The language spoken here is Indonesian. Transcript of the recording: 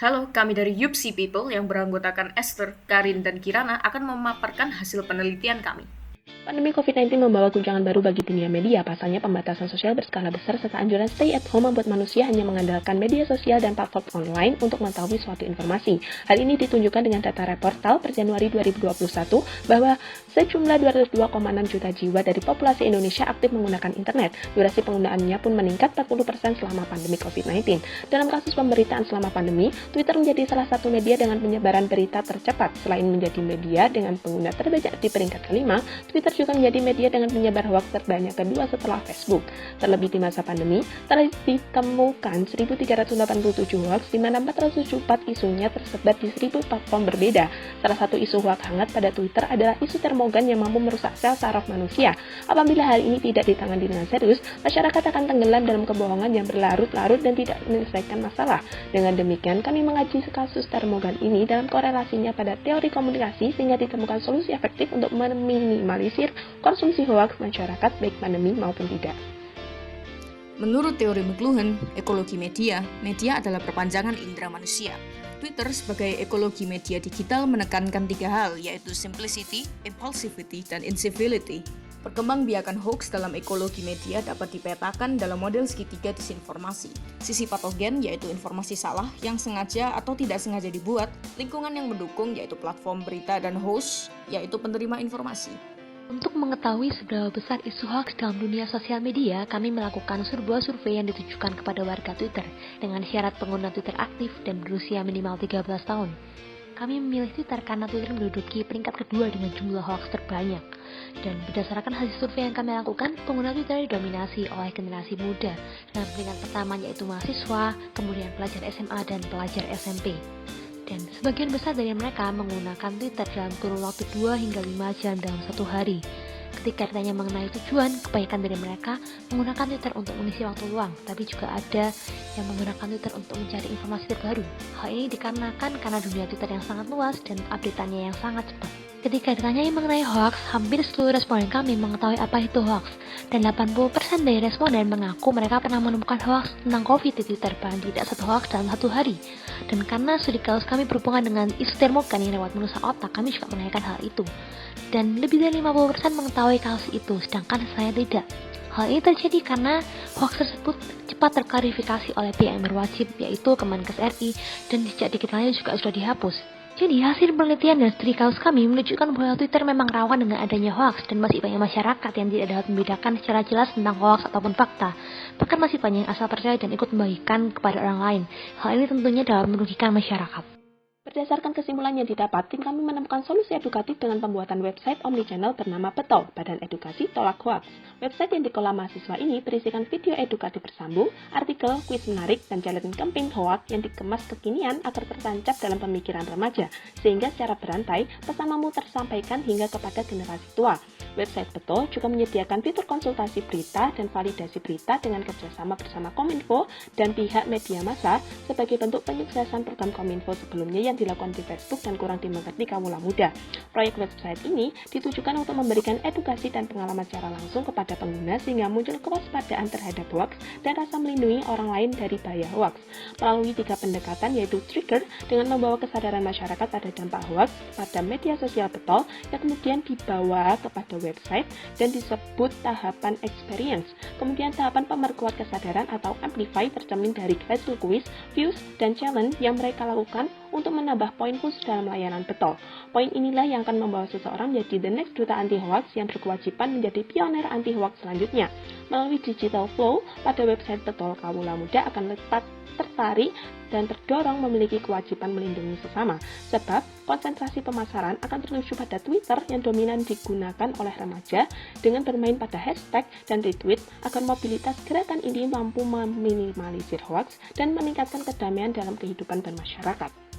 Halo, kami dari Yupsi People yang beranggotakan Esther, Karin, dan Kirana akan memaparkan hasil penelitian kami. Pandemi COVID-19 membawa guncangan baru bagi dunia media. Pasalnya, pembatasan sosial berskala besar serta anjuran stay at home membuat manusia hanya mengandalkan media sosial dan platform online untuk mengetahui suatu informasi. Hal ini ditunjukkan dengan data Reportal per Januari 2021 bahwa sejumlah 22,6 juta jiwa dari populasi Indonesia aktif menggunakan internet. Durasi penggunaannya pun meningkat 40% selama pandemi COVID-19. Dalam kasus pemberitaan selama pandemi, Twitter menjadi salah satu media dengan penyebaran berita tercepat. Selain menjadi media dengan pengguna terbanyak di peringkat kelima, Twitter juga menjadi media dengan penyebar hoaks terbanyak kedua setelah Facebook. Terlebih di masa pandemi, telah ditemukan 1.387 hoaks di mana 474 isunya tersebar di 1.000 platform berbeda. Salah satu isu hoaks hangat pada Twitter adalah isu termogan yang mampu merusak sel saraf manusia. Apabila hal ini tidak ditangani dengan serius, masyarakat akan tenggelam dalam kebohongan yang berlarut-larut dan tidak menyelesaikan masalah. Dengan demikian, kami mengaji kasus termogan ini dalam korelasinya pada teori komunikasi sehingga ditemukan solusi efektif untuk meminimalisir konsumsi hoaks masyarakat baik pandemi maupun tidak. Menurut teori McLuhan, ekologi media adalah perpanjangan indera manusia. Twitter sebagai ekologi media digital menekankan 3 hal, yaitu simplicity, impulsivity, dan incivility. Perkembangbiakan hoax dalam ekologi media dapat dipetakan dalam model segitiga disinformasi. Sisi patogen, yaitu informasi salah yang sengaja atau tidak sengaja dibuat, lingkungan yang mendukung, yaitu platform berita, dan host, yaitu penerima informasi. Untuk mengetahui seberapa besar isu hoax dalam dunia sosial media, kami melakukan sebuah survei yang ditujukan kepada warga Twitter dengan syarat pengguna Twitter aktif dan berusia minimal 13 tahun. Kami memilih Twitter karena Twitter menduduki peringkat kedua dengan jumlah hoax terbanyak. Dan berdasarkan hasil survei yang kami lakukan, pengguna Twitter didominasi oleh generasi muda. Dengan peringkat pertama yaitu mahasiswa, kemudian pelajar SMA dan pelajar SMP. Dan sebagian besar dari mereka menggunakan Twitter dalam kurun waktu 2 hingga 5 jam dalam satu hari. Ketika ditanya mengenai tujuan, kebanyakan dari mereka menggunakan Twitter untuk mengisi waktu luang, tapi juga ada yang menggunakan Twitter untuk mencari informasi terbaru. Hal ini dikarenakan karena dunia Twitter yang sangat luas dan update-annya yang sangat cepat. Ketika ditanyai mengenai hoax, hampir seluruh responden kami mengetahui apa itu hoax, dan 80% dari responden mengaku mereka pernah menemukan hoax tentang COVID di Twitter, bahkan tidak satu hoax dalam satu hari. Dan karena studi kasus kami berhubungan dengan isu termogan yang lewat merusak otak, kami juga menanyakan hal itu. Dan lebih dari 50% mengetahui kasus itu, sedangkan saya tidak. Hal ini terjadi karena hoax tersebut cepat terklarifikasi oleh pihak yang berwajib, yaitu Kemenkes RI, dan sejak dikit lainnya juga sudah dihapus. Jadi hasil penelitian dan studi kasus kami menunjukkan bahwa Twitter memang rawan dengan adanya hoax dan masih banyak masyarakat yang tidak dapat membedakan secara jelas tentang hoax ataupun fakta. Bahkan masih banyak yang asal percaya dan ikut membagikan kepada orang lain. Hal ini tentunya dapat merugikan masyarakat. Berdasarkan kesimpulan yang didapat, tim kami menemukan solusi edukatif dengan pembuatan website omnichannel bernama Betul, Badan Edukasi Tolak Hoaks. Website yang dikelola mahasiswa ini berisikan video edukatif bersambung, artikel, kuis menarik, dan challenge campaign hoaks yang dikemas kekinian agar tertancap dalam pemikiran remaja, sehingga secara berantai pesanmu tersampaikan hingga kepada generasi tua. Website Betul juga menyediakan fitur konsultasi berita dan validasi berita dengan kerjasama bersama Kominfo dan pihak media massa sebagai bentuk penyuksesan program Kominfo sebelumnya yang dilakukan di Facebook dan kurang dimengerti kaula muda. Proyek website ini ditujukan untuk memberikan edukasi dan pengalaman secara langsung kepada pengguna sehingga muncul kewaspadaan terhadap hoax dan rasa melindungi orang lain dari bahaya hoax. Melalui 3 pendekatan yaitu trigger dengan membawa kesadaran masyarakat pada dampak hoax pada media sosial Betul yang kemudian dibawa kepada website dan disebut tahapan experience. Kemudian tahapan pemerkuat kesadaran atau amplify tercermin dari hasil quiz, views, dan challenge yang mereka lakukan untuk menambah poin khusus dalam layanan Betul. Poin inilah yang akan membawa seseorang menjadi the next duta anti-hoax yang berkewajiban menjadi pioner anti-hoax selanjutnya. Melalui digital flow, pada website Betul, kaula muda akan tertarik dan terdorong memiliki kewajiban melindungi sesama. Sebab, konsentrasi pemasaran akan tertuju pada Twitter yang dominan digunakan oleh remaja dengan bermain pada hashtag dan retweet agar mobilitas gerakan ini mampu meminimalisir hoax dan meningkatkan kedamaian dalam kehidupan bermasyarakat.